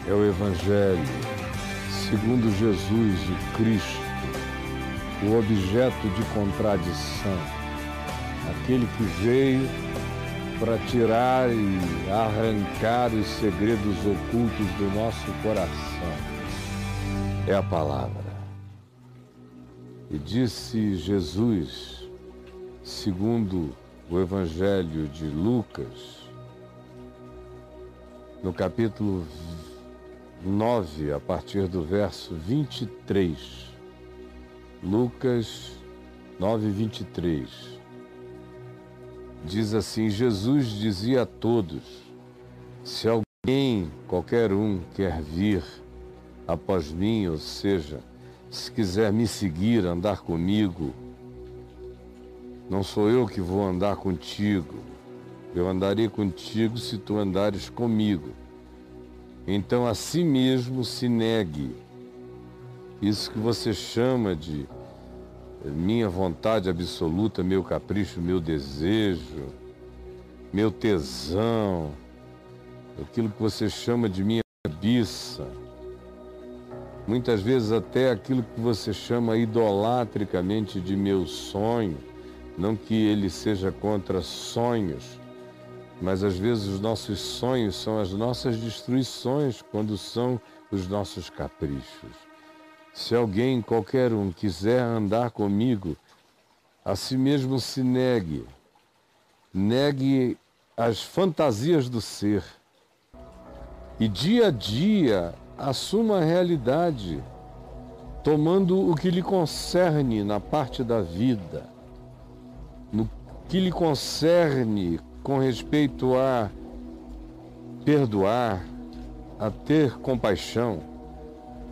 é o Evangelho segundo Jesus e Cristo, o objeto de contradição, aquele que veio para tirar e arrancar os segredos ocultos do nosso coração. É a palavra. E disse Jesus, segundo o Evangelho de Lucas, no capítulo 9, a partir do verso 23. Lucas 9, 23. Diz assim: Jesus dizia a todos: se alguém, qualquer um, quer vir após mim, ou seja, se quiser me seguir, andar comigo, não sou eu que vou andar contigo, eu andarei contigo se tu andares comigo. Então a si mesmo se negue. Isso que você chama de minha vontade absoluta, meu capricho, meu desejo, meu tesão, aquilo que você chama de minha cobiça, muitas vezes até aquilo que você chama idolatricamente de meu sonho, não que ele seja contra sonhos, mas às vezes os nossos sonhos são as nossas destruições quando são os nossos caprichos. Se alguém, qualquer um, quiser andar comigo, a si mesmo se negue. Negue as fantasias do ser. E dia a dia assuma a realidade, tomando o que lhe concerne na parte da vida, no que lhe concerne com respeito a perdoar, a ter compaixão,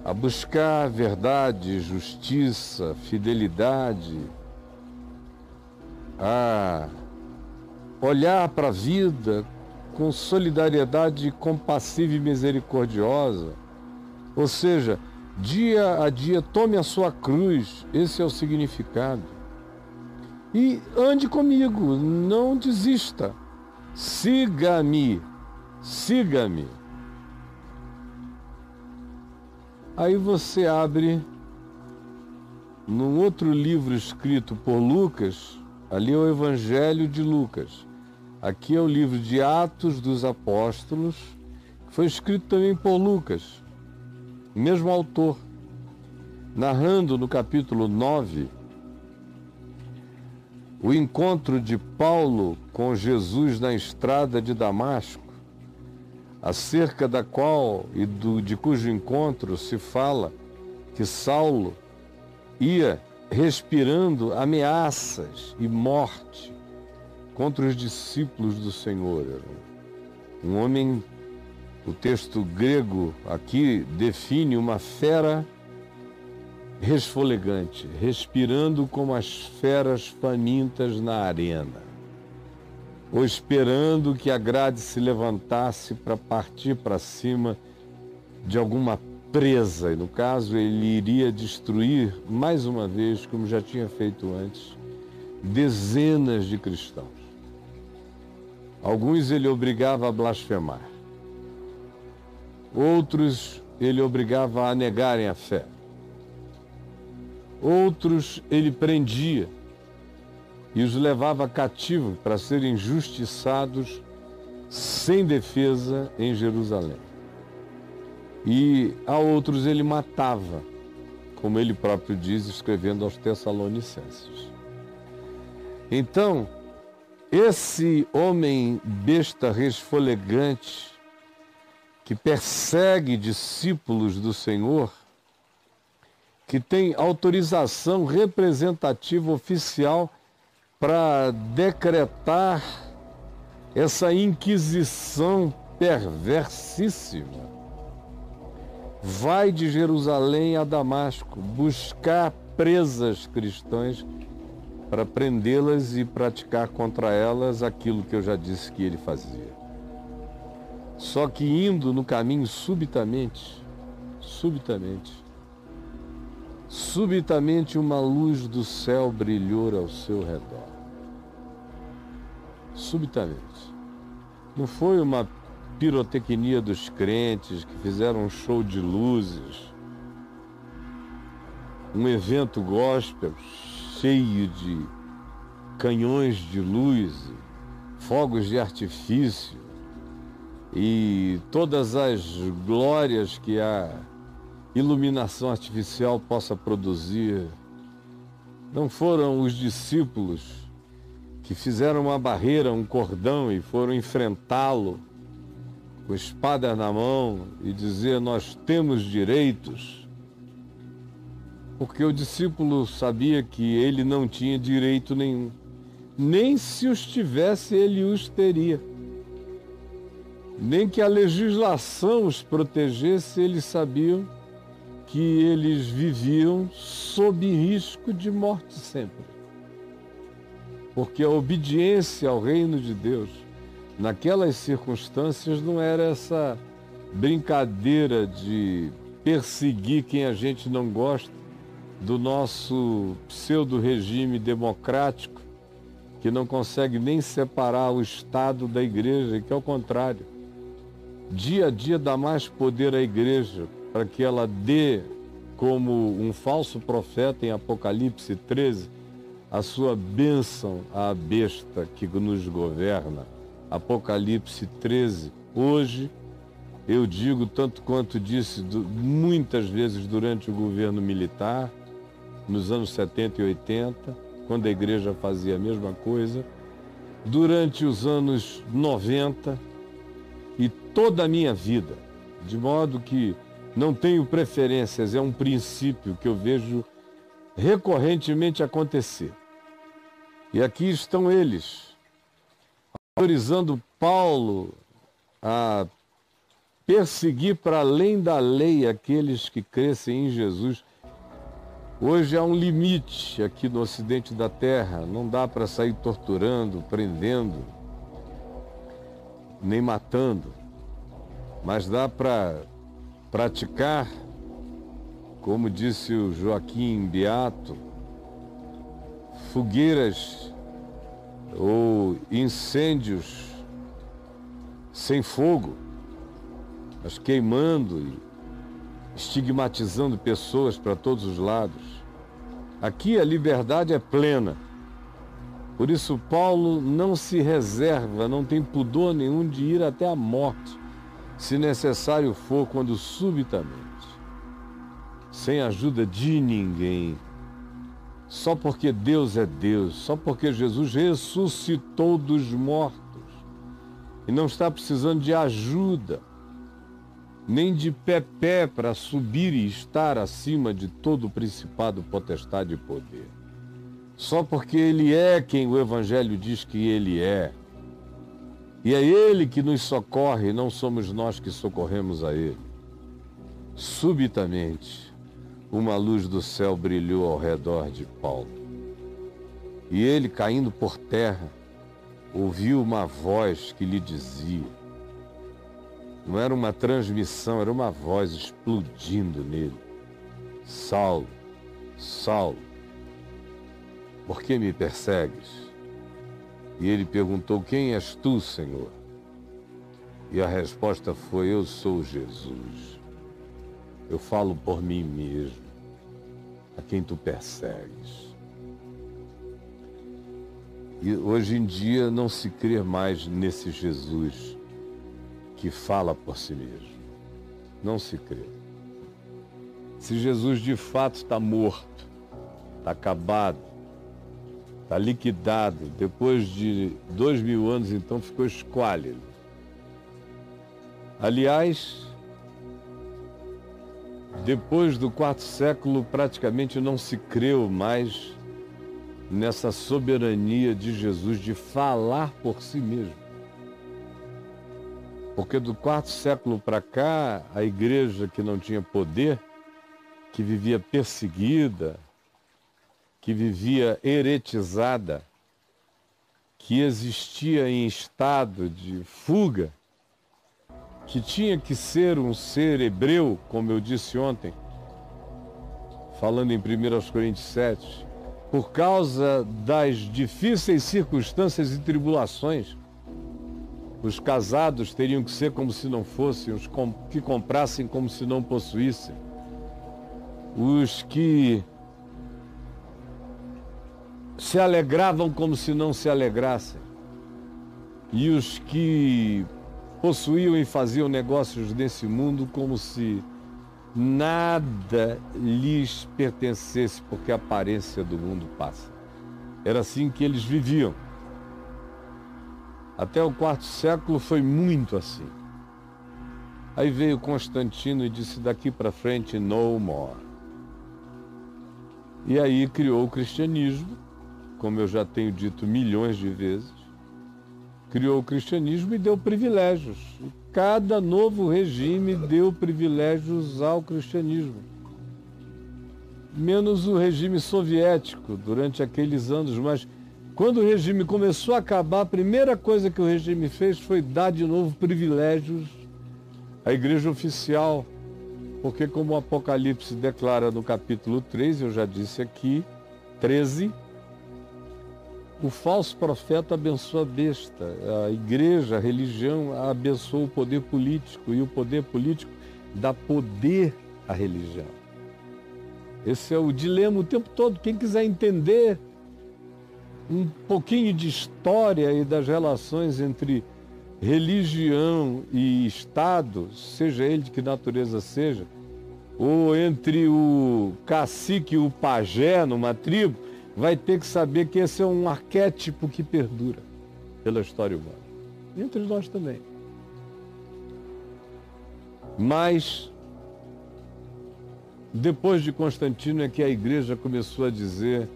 a buscar verdade, justiça, fidelidade, a olhar para a vida com solidariedade compassiva e misericordiosa. Ou seja, dia a dia tome a sua cruz, esse é o significado. E ande comigo, não desista. Siga-me, siga-me. Aí você abre num outro livro escrito por Lucas, ali é o Evangelho de Lucas. Aqui é o livro de Atos dos Apóstolos, que foi escrito também por Lucas, o mesmo autor, narrando no capítulo 9, o encontro de Paulo com Jesus na estrada de Damasco, acerca da qual e de cujo encontro se fala que Saulo ia respirando ameaças e morte contra os discípulos do Senhor. Um homem, o texto grego aqui define uma fera resfolegante, respirando como as feras famintas na arena, ou esperando que a grade se levantasse para partir para cima de alguma presa, e no caso ele iria destruir mais uma vez, como já tinha feito antes, dezenas de cristãos. Alguns ele obrigava a blasfemar, outros ele obrigava a negarem a fé, outros ele prendia e os levava cativo para serem justiçados sem defesa em Jerusalém. E a outros ele matava, como ele próprio diz, escrevendo aos Tessalonicenses. Então, esse homem besta resfolegante, que persegue discípulos do Senhor, que tem autorização representativa oficial para decretar essa inquisição perversissima, vai de Jerusalém a Damasco buscar presas cristãs para prendê-las e praticar contra elas aquilo que eu já disse que ele fazia. Só que indo no caminho subitamente uma luz do céu brilhou ao seu redor. Subitamente. Não foi uma pirotecnia dos crentes, que fizeram um show de luzes, um evento gospel cheio de canhões de luz, fogos de artifício e todas as glórias que a iluminação artificial possa produzir. Não foram os discípulos que fizeram uma barreira, um cordão e foram enfrentá-lo com espada na mão e dizer: nós temos direitos? Porque o discípulo sabia que ele não tinha direito nenhum. Nem se os tivesse, ele os teria. Nem que a legislação os protegesse, eles sabiam que eles viviam sob risco de morte sempre. Porque a obediência ao reino de Deus, naquelas circunstâncias, não era essa brincadeira de perseguir quem a gente não gosta, do nosso pseudo-regime democrático, que não consegue nem separar o Estado da igreja, que é o contrário. Dia a dia dá mais poder à igreja para que ela dê, como um falso profeta em Apocalipse 13, a sua bênção à besta que nos governa. Apocalipse 13. Hoje, eu digo, tanto quanto disse muitas vezes durante o governo militar, nos anos 70 e 80, quando a igreja fazia a mesma coisa, durante os anos 90 e toda a minha vida, de modo que não tenho preferências, é um princípio que eu vejo recorrentemente acontecer. E aqui estão eles, autorizando Paulo a perseguir para além da lei aqueles que crescem em Jesus. Hoje há um limite aqui no ocidente da terra, não dá para sair torturando, prendendo, nem matando, mas dá para praticar, como disse o Joaquim Beato, fogueiras ou incêndios sem fogo, mas queimando e estigmatizando pessoas para todos os lados. Aqui a liberdade é plena. Por isso Paulo não se reserva, não tem pudor nenhum de ir até a morte, se necessário for, quando subitamente, sem ajuda de ninguém, só porque Deus é Deus, só porque Jesus ressuscitou dos mortos e não está precisando de ajuda, nem de pé para subir e estar acima de todo o principado, potestade e poder. Só porque Ele é quem o Evangelho diz que Ele é. E é Ele que nos socorre, não somos nós que socorremos a Ele. Subitamente, uma luz do céu brilhou ao redor de Paulo. E ele, caindo por terra, ouviu uma voz que lhe dizia, não era uma transmissão, era uma voz explodindo nele: Saulo, Saulo, por que me persegues? E ele perguntou: quem és tu, Senhor? E a resposta foi: eu sou Jesus. Eu falo por mim mesmo, a quem tu persegues. E hoje em dia não se crê mais nesse Jesus que fala por si mesmo. Não se crê. Se Jesus de fato está morto, está acabado, está liquidado, depois de 2000 anos, então ficou esquálido. Aliás, depois do 4º século, praticamente não se creu mais nessa soberania de Jesus de falar por si mesmo. Porque do 4º século para cá, a igreja que não tinha poder, que vivia perseguida, que vivia heretizada, que existia em estado de fuga, que tinha que ser um ser hebreu, como eu disse ontem, falando em 1 Coríntios 7, por causa das difíceis circunstâncias e tribulações. Os casados teriam que ser como se não fossem, os que comprassem como se não possuíssem. Os que se alegravam como se não se alegrassem. E os que possuíam e faziam negócios nesse mundo como se nada lhes pertencesse, porque a aparência do mundo passa. Era assim que eles viviam. Até o quarto século foi muito assim. Aí veio Constantino e disse: daqui para frente, no more. E aí criou o cristianismo, como eu já tenho dito milhões de vezes. Criou o cristianismo e deu privilégios. Cada novo regime deu privilégios ao cristianismo. Menos o regime soviético, durante aqueles anos, mas quando o regime começou a acabar, a primeira coisa que o regime fez foi dar de novo privilégios à igreja oficial. Porque como o Apocalipse declara no capítulo 3, eu já disse aqui, 13, o falso profeta abençoa a besta, a igreja, a religião abençoa o poder político e o poder político dá poder à religião. Esse é o dilema o tempo todo. Quem quiser entender um pouquinho de história e das relações entre religião e Estado, seja ele de que natureza seja, ou entre o cacique e o pajé numa tribo, vai ter que saber que esse é um arquétipo que perdura pela história humana. E entre nós também. Mas, depois de Constantino é que a igreja começou a dizer: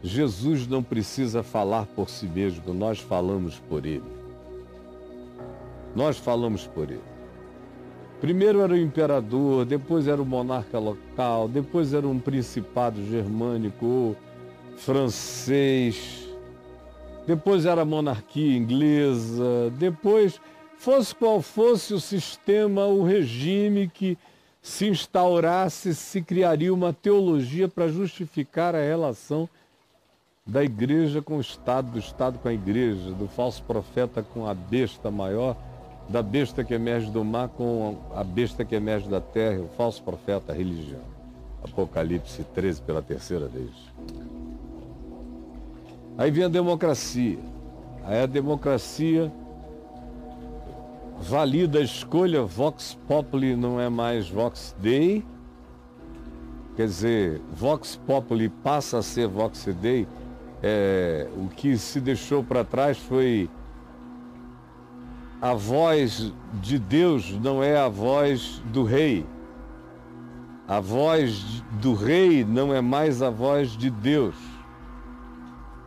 Jesus não precisa falar por si mesmo, nós falamos por ele. Nós falamos por ele. Primeiro era o imperador, depois era o monarca local, depois era um principado germânico, francês, depois era a monarquia inglesa, depois, fosse qual fosse o sistema, o regime que se instaurasse, se criaria uma teologia para justificar a relação da igreja com o Estado, do Estado com a igreja, do falso profeta com a besta maior, da besta que emerge do mar com a besta que emerge da terra, o falso profeta, a religião. Apocalipse 13 pela terceira vez. Aí vem a democracia. Aí a democracia valida a escolha, Vox Populi não é mais Vox Dei, quer dizer, Vox Populi passa a ser Vox Dei. O que se deixou para trás foi a voz de Deus, não é a voz do rei. A voz do rei não é mais a voz de Deus.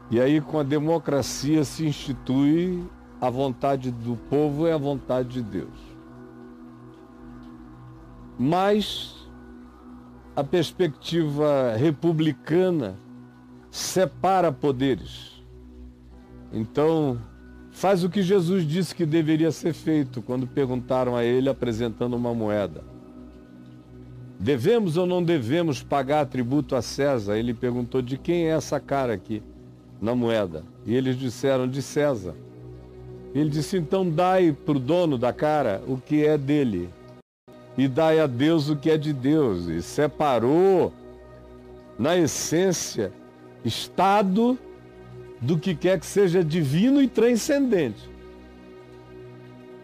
E aí, com a democracia, se institui a vontade do povo é a vontade de Deus. Mas a perspectiva republicana separa poderes. Então, faz o que Jesus disse que deveria ser feito quando perguntaram a ele apresentando uma moeda. Devemos ou não devemos pagar tributo a César? Ele perguntou: de quem é essa cara aqui na moeda? E eles disseram: de César. Ele disse: então dai para o dono da cara o que é dele e dai a Deus o que é de Deus. E separou, na essência, Estado do que quer que seja divino e transcendente.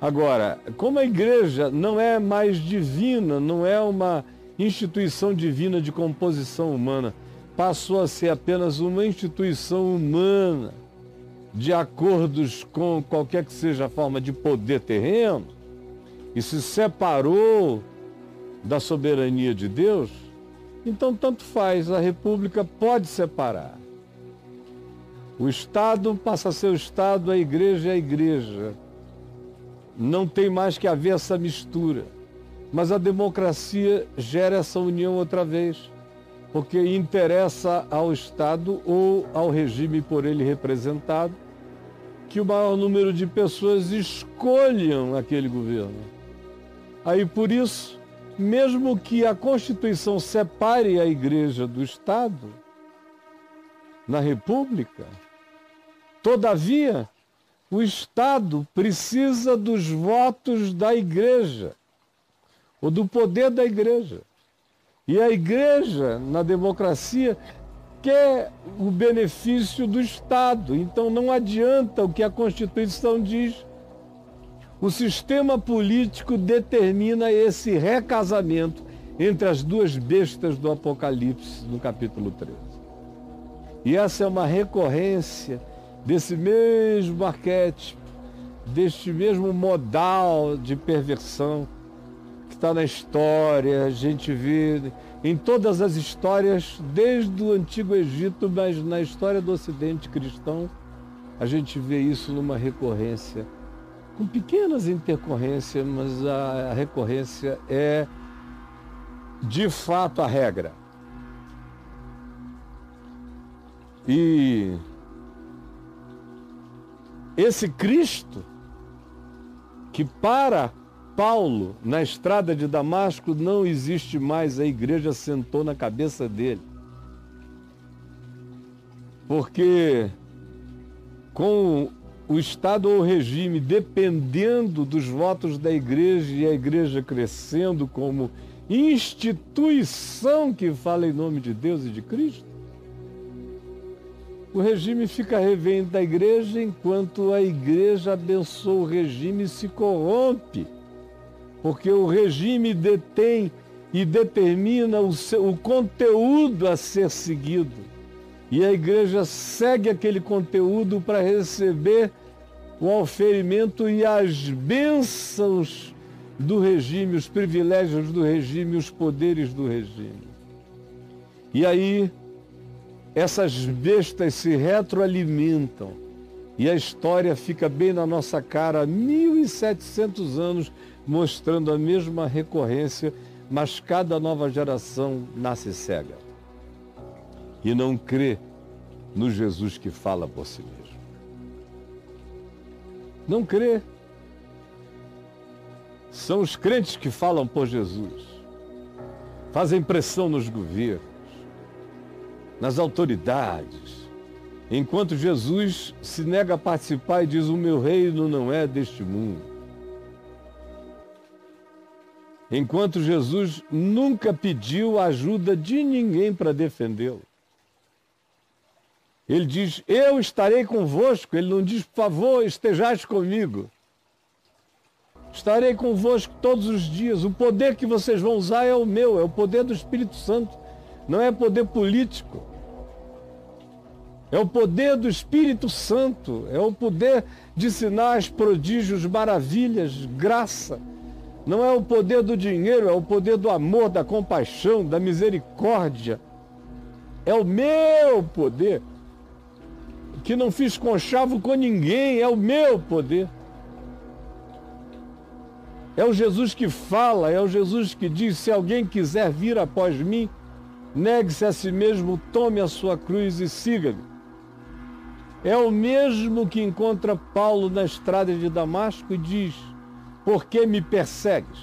Agora, como a igreja não é mais divina, não é uma instituição divina de composição humana, passou a ser apenas uma instituição humana, de acordos com qualquer que seja a forma de poder terreno, e se separou da soberania de Deus, então tanto faz, a República pode separar. O Estado passa a ser o Estado, a Igreja é a Igreja. Não tem mais que haver essa mistura. Mas a democracia gera essa união outra vez, porque interessa ao Estado ou ao regime por ele representado que o maior número de pessoas escolham aquele governo. Aí, por isso, mesmo que a Constituição separe a Igreja do Estado, na República, todavia, O Estado precisa dos votos da igreja, ou do poder da igreja. E a igreja, na democracia, quer o benefício do Estado. Então não adianta o que a Constituição diz. O sistema político determina esse recasamento entre as duas bestas do Apocalipse, no capítulo 13. E essa é uma recorrência desse mesmo arquétipo, deste mesmo modal de perversão que está na história. A gente vê em todas as histórias, desde o Antigo Egito, mas na história do Ocidente cristão, a gente vê isso numa recorrência, com pequenas intercorrências, mas a recorrência é, de fato, a regra. E esse Cristo, que para Paulo, na estrada de Damasco, não existe mais, a igreja sentou na cabeça dele. Porque com o Estado ou o regime dependendo dos votos da igreja e a igreja crescendo como instituição que fala em nome de Deus e de Cristo, o regime fica refém da igreja, enquanto a igreja abençoa o regime e se corrompe. Porque o regime detém e determina o conteúdo a ser seguido. E a igreja segue aquele conteúdo para receber o oferimento e as bênçãos do regime, os privilégios do regime, os poderes do regime. E aí, essas bestas se retroalimentam e a história fica bem na nossa cara, 1.700 anos, mostrando a mesma recorrência, mas cada nova geração nasce cega e não crê no Jesus que fala por si mesmo. Não crê. São os crentes que falam por Jesus, fazem pressão nos governos, nas autoridades, enquanto Jesus se nega a participar e diz: o meu reino não é deste mundo. Enquanto Jesus nunca pediu a ajuda de ninguém para defendê-lo. Ele diz: eu estarei convosco. Ele não diz: por favor, estejais comigo. Estarei convosco todos os dias. O poder que vocês vão usar é o meu, é o poder do Espírito Santo. Não é poder político. É o poder do Espírito Santo. É o poder de sinais, prodígios, maravilhas, graça. Não é o poder do dinheiro, é o poder do amor, da compaixão, da misericórdia. É o meu poder. Que não fiz conchavo com ninguém, é o meu poder. É o Jesus que fala, é o Jesus que diz: se alguém quiser vir após mim, negue-se a si mesmo, tome a sua cruz e siga-me. É o mesmo que encontra Paulo na estrada de Damasco e diz: por que me persegues?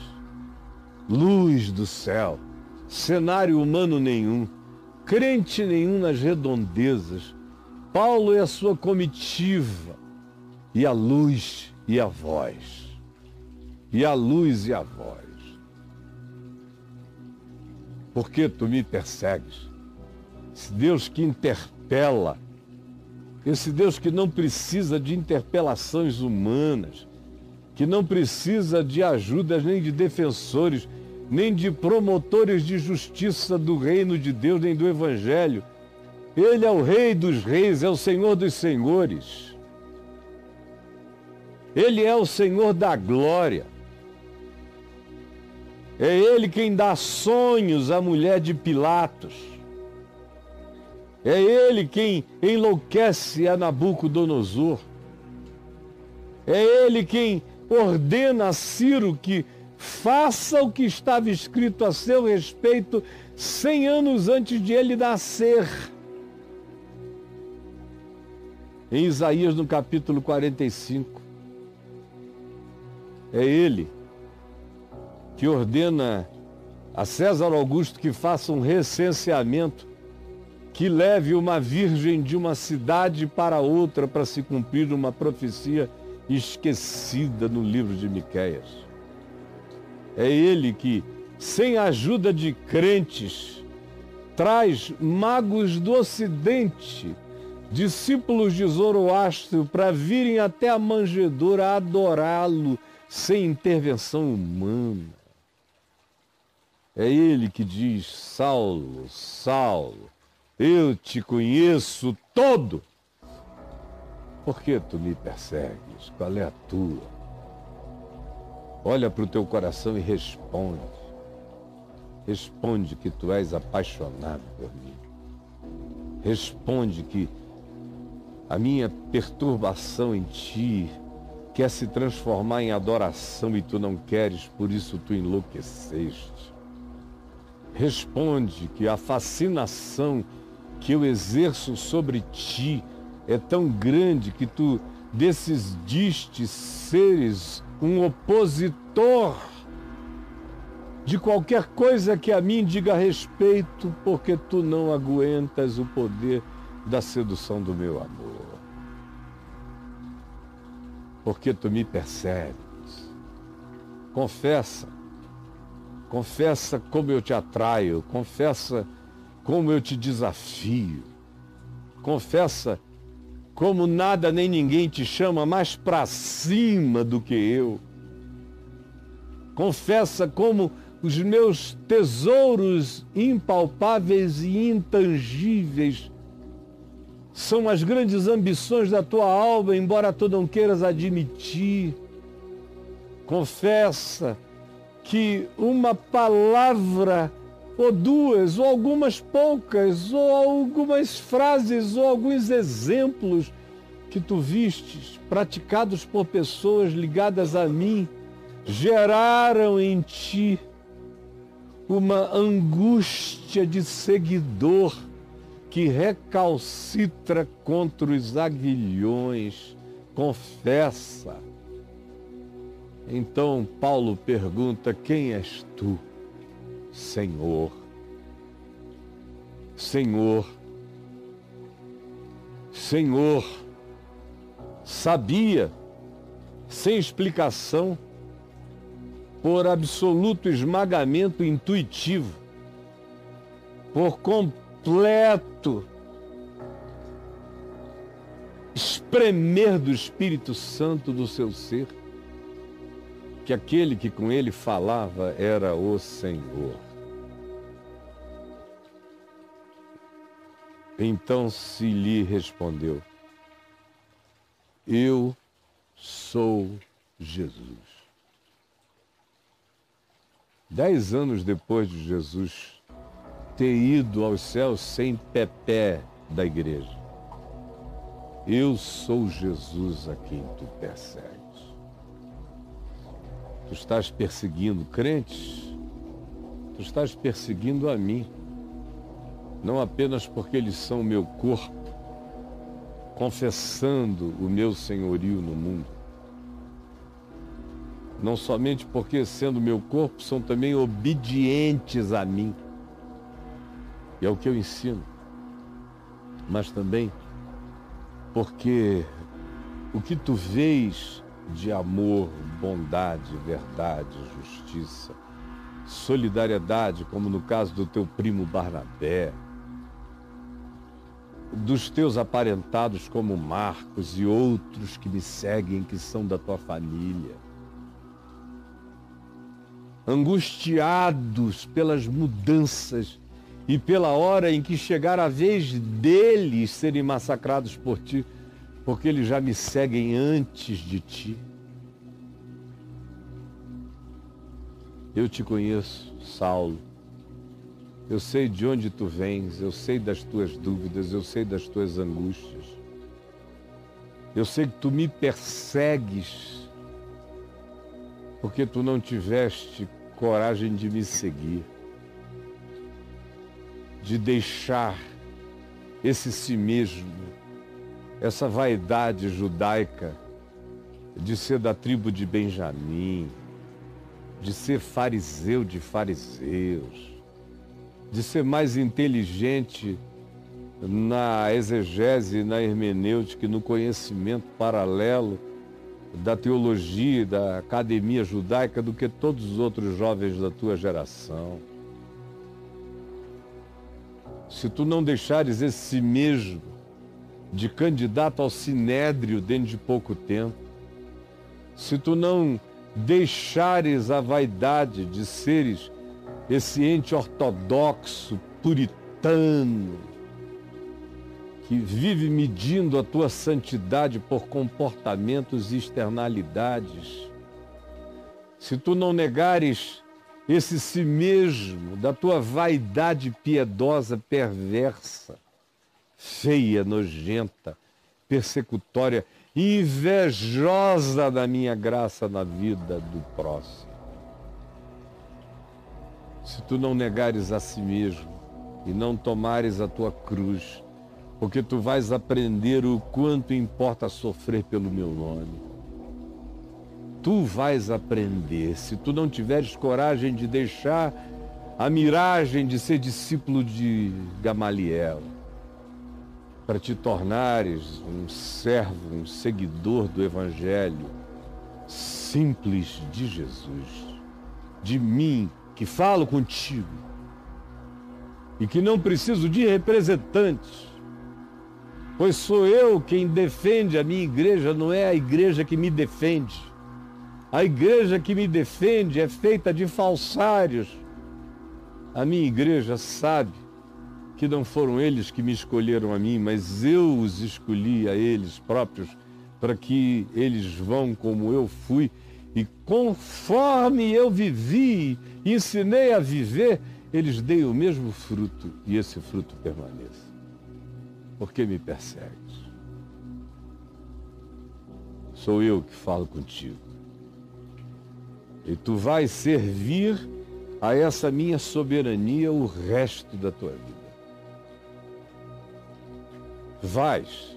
Luz do céu, cenário humano nenhum, crente nenhum nas redondezas. Paulo é a sua comitiva, e a luz e a voz. E a luz e a voz. Por que tu me persegues? Esse Deus que interpela, esse Deus que não precisa de interpelações humanas, que não precisa de ajudas nem de defensores, nem de promotores de justiça do reino de Deus, nem do Evangelho. Ele é o Rei dos Reis, é o Senhor dos Senhores. Ele é o Senhor da glória. É Ele quem dá sonhos à mulher de Pilatos. É Ele quem enlouquece a Nabucodonosor. É Ele quem ordena a Ciro que faça o que estava escrito a seu respeito 100 anos antes de ele nascer. Em Isaías, no capítulo 45. É Ele que ordena a César Augusto que faça um recenseamento, que leve uma virgem de uma cidade para outra para se cumprir uma profecia esquecida no livro de Miqueias. É ele que, sem a ajuda de crentes, traz magos do Ocidente, discípulos de Zoroastro, para virem até a manjedoura adorá-lo sem intervenção humana. É ele que diz: Saulo, Saulo, eu te conheço todo. Por que tu me persegues? Qual é a tua? Olha para o teu coração e responde. Responde que tu és apaixonado por mim. Responde que a minha perturbação em ti quer se transformar em adoração e tu não queres, por isso tu enlouqueceste. Responde que a fascinação que eu exerço sobre ti é tão grande que tu decidiste seres um opositor de qualquer coisa que a mim diga respeito, porque tu não aguentas o poder da sedução do meu amor. Porque tu me persegues. Confessa. Confessa como eu te atraio. Confessa como eu te desafio. Confessa como nada nem ninguém te chama mais para cima do que eu. Confessa como os meus tesouros impalpáveis e intangíveis são as grandes ambições da tua alma, embora tu não queiras admitir. Confessa que uma palavra, ou duas, ou algumas poucas, ou algumas frases, ou alguns exemplos que tu vistes, praticados por pessoas ligadas a mim, geraram em ti uma angústia de seguidor que recalcitra contra os aguilhões. Confessa. Então Paulo pergunta: quem és tu, Senhor? Senhor, Senhor, sabia, sem explicação, por absoluto esmagamento intuitivo, por completo espremer do Espírito Santo do seu ser, que aquele que com ele falava era o Senhor. Então se lhe respondeu: eu sou Jesus. 10 anos depois de Jesus ter ido aos céus sem pepé da igreja, eu sou Jesus a quem tu persegues. Tu estás perseguindo crentes, tu estás perseguindo a mim, não apenas porque eles são o meu corpo, confessando o meu senhorio no mundo, não somente porque, sendo meu corpo, são também obedientes a mim, e é o que eu ensino, mas também porque o que tu vês de amor, bondade, verdade, justiça, solidariedade, como no caso do teu primo Barnabé, dos teus aparentados como Marcos e outros que me seguem, que são da tua família, angustiados pelas mudanças e pela hora em que chegar a vez deles serem massacrados por ti, porque eles já me seguem antes de ti. Eu te conheço, Saulo. Eu sei de onde tu vens, eu sei das tuas dúvidas, eu sei das tuas angústias. Eu sei que tu me persegues porque tu não tiveste coragem de me seguir, de deixar esse si mesmo, essa vaidade judaica de ser da tribo de Benjamim, de ser fariseu de fariseus, de ser mais inteligente na exegese, na hermenêutica e no conhecimento paralelo da teologia e da academia judaica do que todos os outros jovens da tua geração. Se tu não deixares esse si mesmo de candidato ao sinédrio dentro de pouco tempo, se tu não deixares a vaidade de seres esse ente ortodoxo, puritano, que vive medindo a tua santidade por comportamentos e externalidades, se tu não negares esse si mesmo da tua vaidade piedosa, perversa, feia, nojenta, persecutória, invejosa da minha graça na vida do próximo. Se tu não negares a si mesmo e não tomares a tua cruz, porque tu vais aprender o quanto importa sofrer pelo meu nome. Tu vais aprender, se tu não tiveres coragem de deixar a miragem de ser discípulo de Gamaliel, para te tornares um servo, um seguidor do Evangelho simples de Jesus, de mim, que falo contigo e que não preciso de representantes, pois sou eu quem defende a minha igreja, não é a igreja que me defende. A igreja que me defende é feita de falsários. A minha igreja sabe que não foram eles que me escolheram a mim, mas eu os escolhi a eles próprios, para que eles vão como eu fui, e conforme eu vivi, ensinei a viver, eles deem o mesmo fruto, e esse fruto permaneça. Por que me persegues? Sou eu que falo contigo. E tu vais servir a essa minha soberania o resto da tua vida. Vais,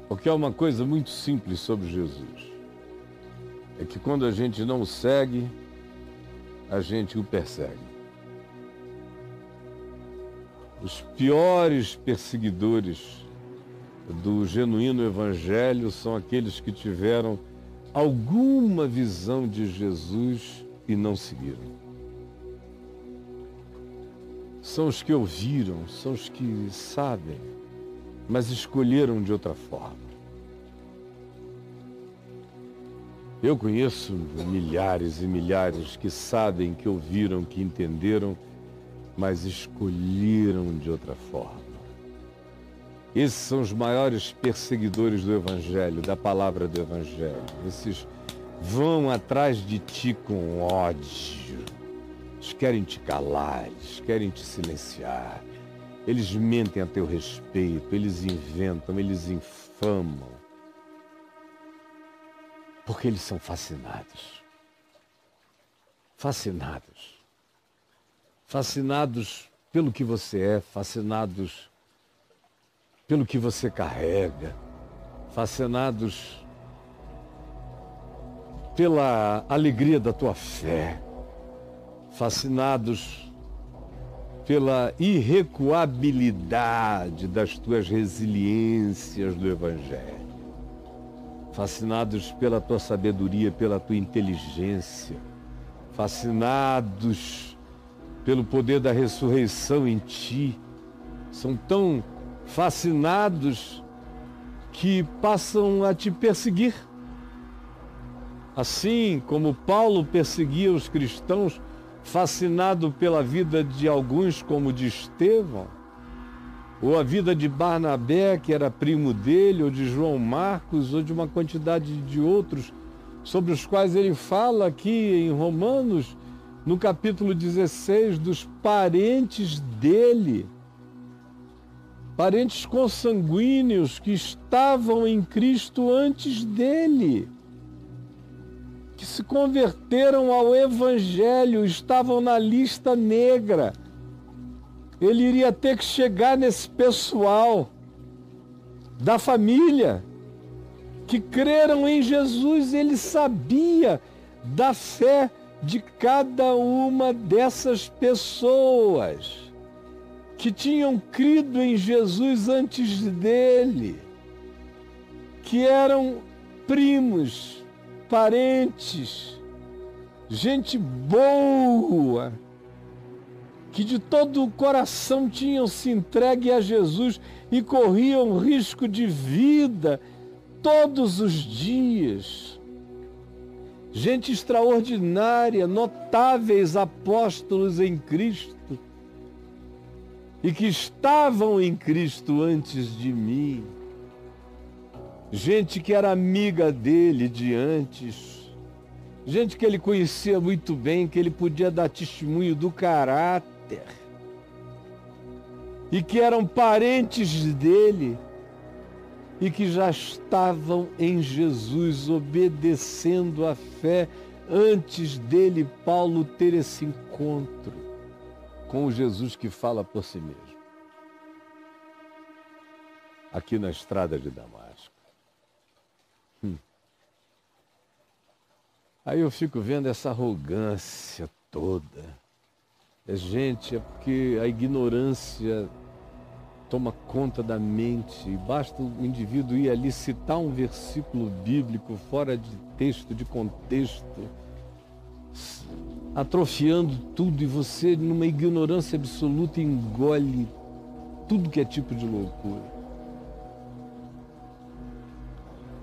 porque é uma coisa muito simples sobre Jesus. É que quando a gente não o segue, a gente o persegue. Os piores perseguidores do genuíno evangelho são aqueles que tiveram alguma visão de Jesus e não seguiram. São os que ouviram, são os que sabem, mas escolheram de outra forma. Eu conheço milhares e milhares que sabem, que ouviram, que entenderam, mas escolheram de outra forma. Esses são os maiores perseguidores do Evangelho, da palavra do Evangelho. Esses vão atrás de ti com ódio. Eles querem te calar, eles querem te silenciar. Eles mentem a teu respeito, eles inventam, eles infamam. Porque eles são fascinados. Fascinados. Fascinados pelo que você é, fascinados pelo que você carrega, fascinados pela alegria da tua fé, fascinados pela irrecuabilidade das tuas resiliências do Evangelho, fascinados pela tua sabedoria, pela tua inteligência, fascinados pelo poder da ressurreição em ti. São tão fascinados que passam a te perseguir. Assim como Paulo perseguia os cristãos, fascinado pela vida de alguns como de Estevão, ou a vida de Barnabé, que era primo dele, ou de João Marcos, ou de uma quantidade de outros, sobre os quais ele fala aqui em Romanos, no capítulo 16, dos parentes dele, parentes consanguíneos que estavam em Cristo antes dele, que se converteram ao Evangelho, estavam na lista negra. Ele iria ter que chegar nesse pessoal da família que creram em Jesus. Ele sabia da fé de cada uma dessas pessoas. que tinham crido em Jesus antes dele, que eram primos, parentes, gente boa, que de todo o coração tinham se entregue a Jesus e corriam risco de vida todos os dias. Gente extraordinária, notáveis apóstolos em Cristo e que estavam em Cristo antes de mim. Gente que era amiga dele de antes, gente que ele conhecia muito bem, que ele podia dar testemunho do caráter, e que eram parentes dele, e que já estavam em Jesus, obedecendo a fé, antes dele, Paulo, ter esse encontro com o Jesus que fala por si mesmo, aqui na estrada de Damasco. Aí eu fico vendo essa arrogância toda. Gente, é porque a ignorância toma conta da mente. E basta o indivíduo ir ali citar um versículo bíblico fora de texto, de contexto, atrofiando tudo, e você, numa ignorância absoluta, engole tudo que é tipo de loucura.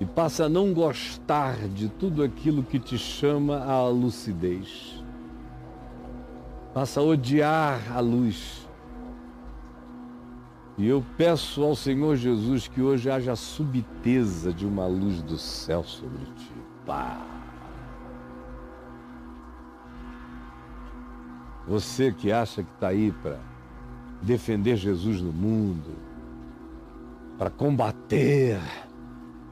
E passa a não gostar de tudo aquilo que te chama à lucidez. Passa a odiar a luz. E eu peço ao Senhor Jesus que hoje haja a subteza de uma luz do céu sobre ti. Pá! Você que acha que está aí para defender Jesus no mundo, para combater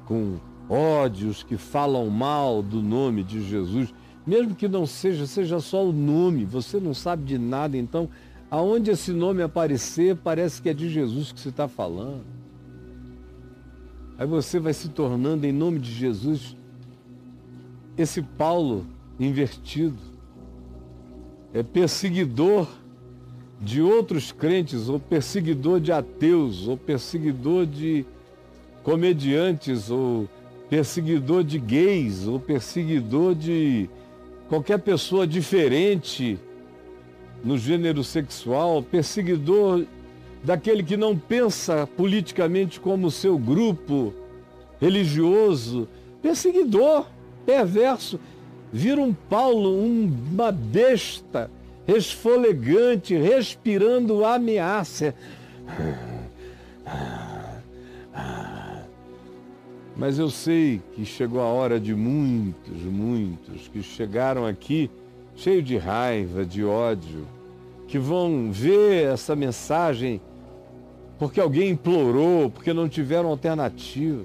com ódios que falam mal do nome de Jesus, mesmo que não seja só o nome, você não sabe de nada, então aonde esse nome aparecer, parece que é de Jesus que você está falando. Aí você vai se tornando, em nome de Jesus, esse Paulo invertido, é perseguidor de outros crentes, ou perseguidor de ateus, ou perseguidor de comediantes, ou perseguidor de gays, ou perseguidor de qualquer pessoa diferente no gênero sexual, perseguidor daquele que não pensa politicamente como o seu grupo religioso, perseguidor, perverso. Vira um Paulo, uma besta, resfolegante, respirando ameaça. Mas eu sei que chegou a hora de muitos que chegaram aqui cheio de raiva, de ódio, que vão ver essa mensagem porque alguém implorou, porque não tiveram alternativa.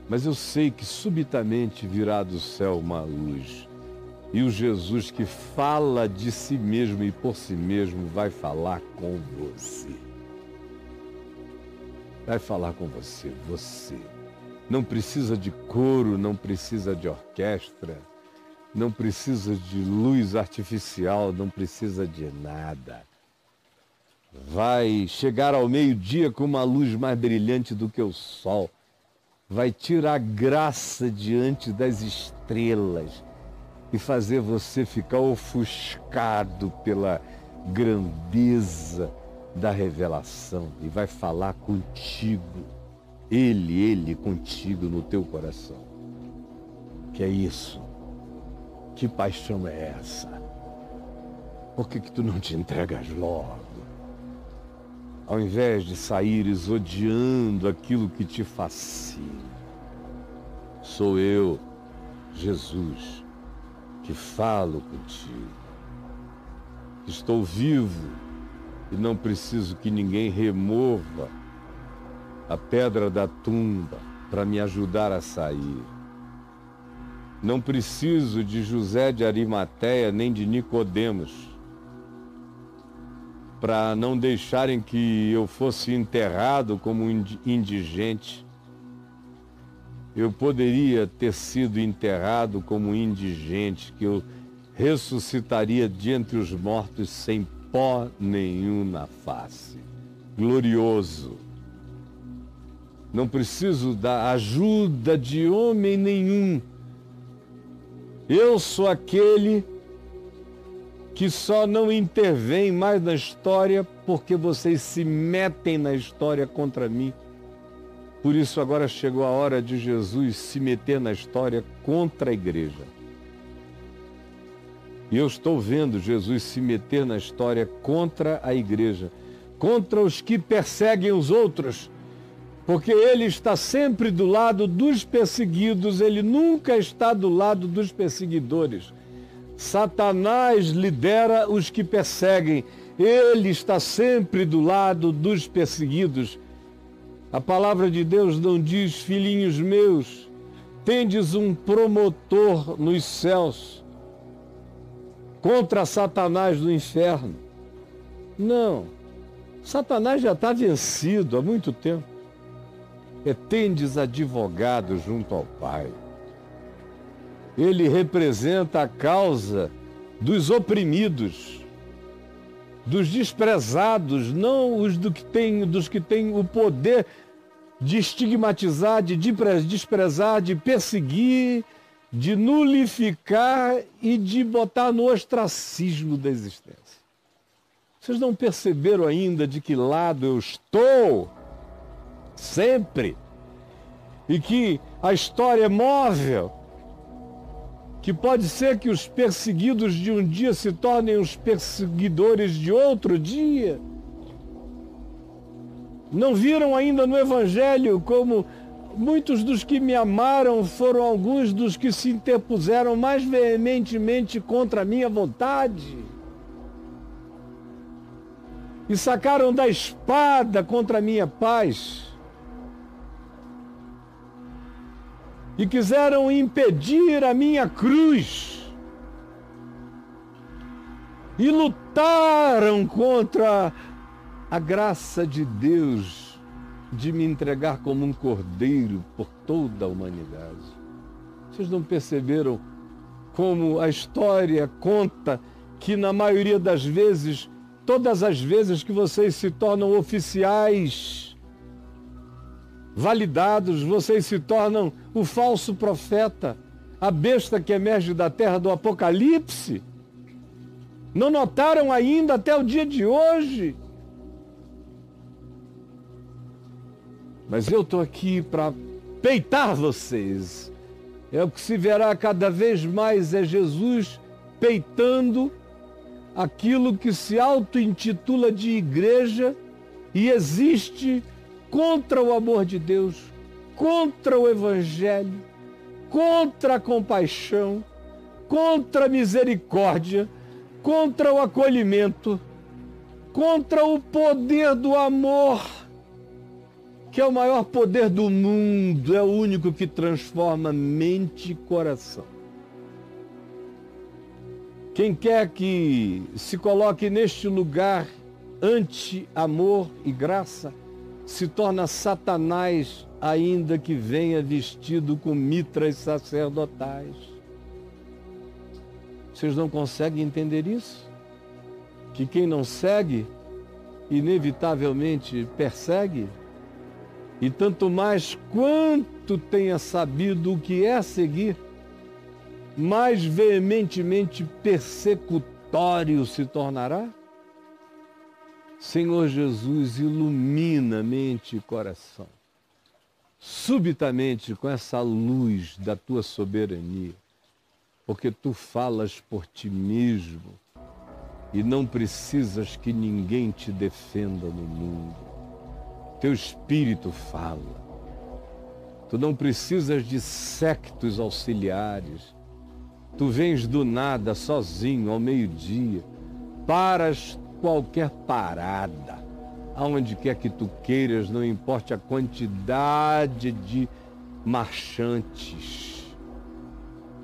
Mas eu sei que subitamente virá do céu uma luz, e o Jesus que fala de si mesmo e por si mesmo vai falar com você. Vai falar com você, você. Não precisa de coro, não precisa de orquestra, não precisa de luz artificial, não precisa de nada. Vai chegar ao meio-dia com uma luz mais brilhante do que o sol. Vai tirar graça diante das estrelas e fazer você ficar ofuscado pela grandeza da revelação, e vai falar contigo, ele contigo no teu coração. Que é isso? Que paixão é essa? Por que tu não te entregas logo? Ao invés de saíres odiando aquilo que te fascina. Sou eu, Jesus, que falo contigo. Estou vivo e não preciso que ninguém remova a pedra da tumba para me ajudar a sair. Não preciso de José de Arimateia nem de Nicodemos para não deixarem que eu fosse enterrado como um indigente. Eu poderia ter sido enterrado como indigente, que eu ressuscitaria de entre os mortos sem pó nenhum na face. Glorioso. Não preciso da ajuda de homem nenhum. Eu sou aquele que só não intervém mais na história porque vocês se metem na história contra mim. Por isso agora chegou a hora de Jesus se meter na história contra a igreja. E eu estou vendo Jesus se meter na história contra a igreja, contra os que perseguem os outros, porque ele está sempre do lado dos perseguidos, ele nunca está do lado dos perseguidores. Satanás lidera os que perseguem, ele está sempre do lado dos perseguidos. A palavra de Deus não diz: filhinhos meus, tendes um promotor nos céus contra Satanás no inferno. Não, Satanás já está vencido há muito tempo. Tendes advogado junto ao Pai. Ele representa a causa dos oprimidos, dos desprezados, não os dos que têm o poder de estigmatizar, de desprezar, de perseguir, de nulificar e de botar no ostracismo da existência. Vocês não perceberam ainda de que lado eu estou? Sempre. E que a história é móvel. Que pode ser que os perseguidos de um dia se tornem os perseguidores de outro dia. Não viram ainda no Evangelho como muitos dos que me amaram foram alguns dos que se interpuseram mais veementemente contra a minha vontade e sacaram da espada contra a minha paz e quiseram impedir a minha cruz e lutaram contra a graça de Deus de me entregar como um cordeiro por toda a humanidade. Vocês não perceberam como a história conta que na maioria das vezes, todas as vezes que vocês se tornam oficiais validados, vocês se tornam o falso profeta, a besta que emerge da terra do Apocalipse? Não notaram ainda até o dia de hoje? Mas eu estou aqui para peitar vocês. É o que se verá cada vez mais, é Jesus peitando aquilo que se auto-intitula de igreja e existe contra o amor de Deus, contra o Evangelho, contra a compaixão, contra a misericórdia, contra o acolhimento, contra o poder do amor, que é o maior poder do mundo, é o único que transforma mente e coração. Quem quer que se coloque neste lugar anti-amor e graça, se torna Satanás, ainda que venha vestido com mitras sacerdotais. Vocês não conseguem entender isso? Que quem não segue, inevitavelmente persegue? E tanto mais quanto tenha sabido o que é seguir, mais veementemente persecutório se tornará? Senhor Jesus, ilumina mente e coração, subitamente com essa luz da tua soberania, porque tu falas por ti mesmo e não precisas que ninguém te defenda no mundo. Teu Espírito fala. Tu não precisas de séquitos auxiliares. Tu vens do nada, sozinho, ao meio-dia, paras qualquer parada, aonde quer que tu queiras, não importa a quantidade de marchantes,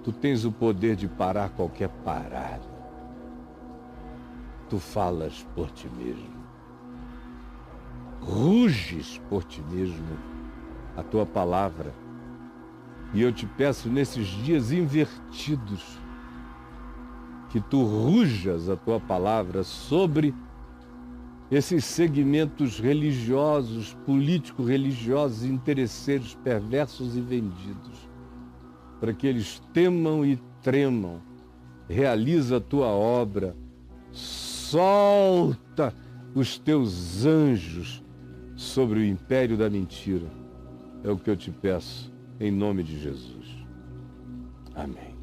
tu tens o poder de parar qualquer parada. Tu falas por ti mesmo, ruges por ti mesmo, a tua palavra. E eu te peço nesses dias invertidos, que tu rujas a tua palavra sobre esses segmentos religiosos, político-religiosos, interesseiros, perversos e vendidos, para que eles temam e tremam. Realiza a tua obra, solta os teus anjos sobre o império da mentira. É o que eu te peço, em nome de Jesus. Amém.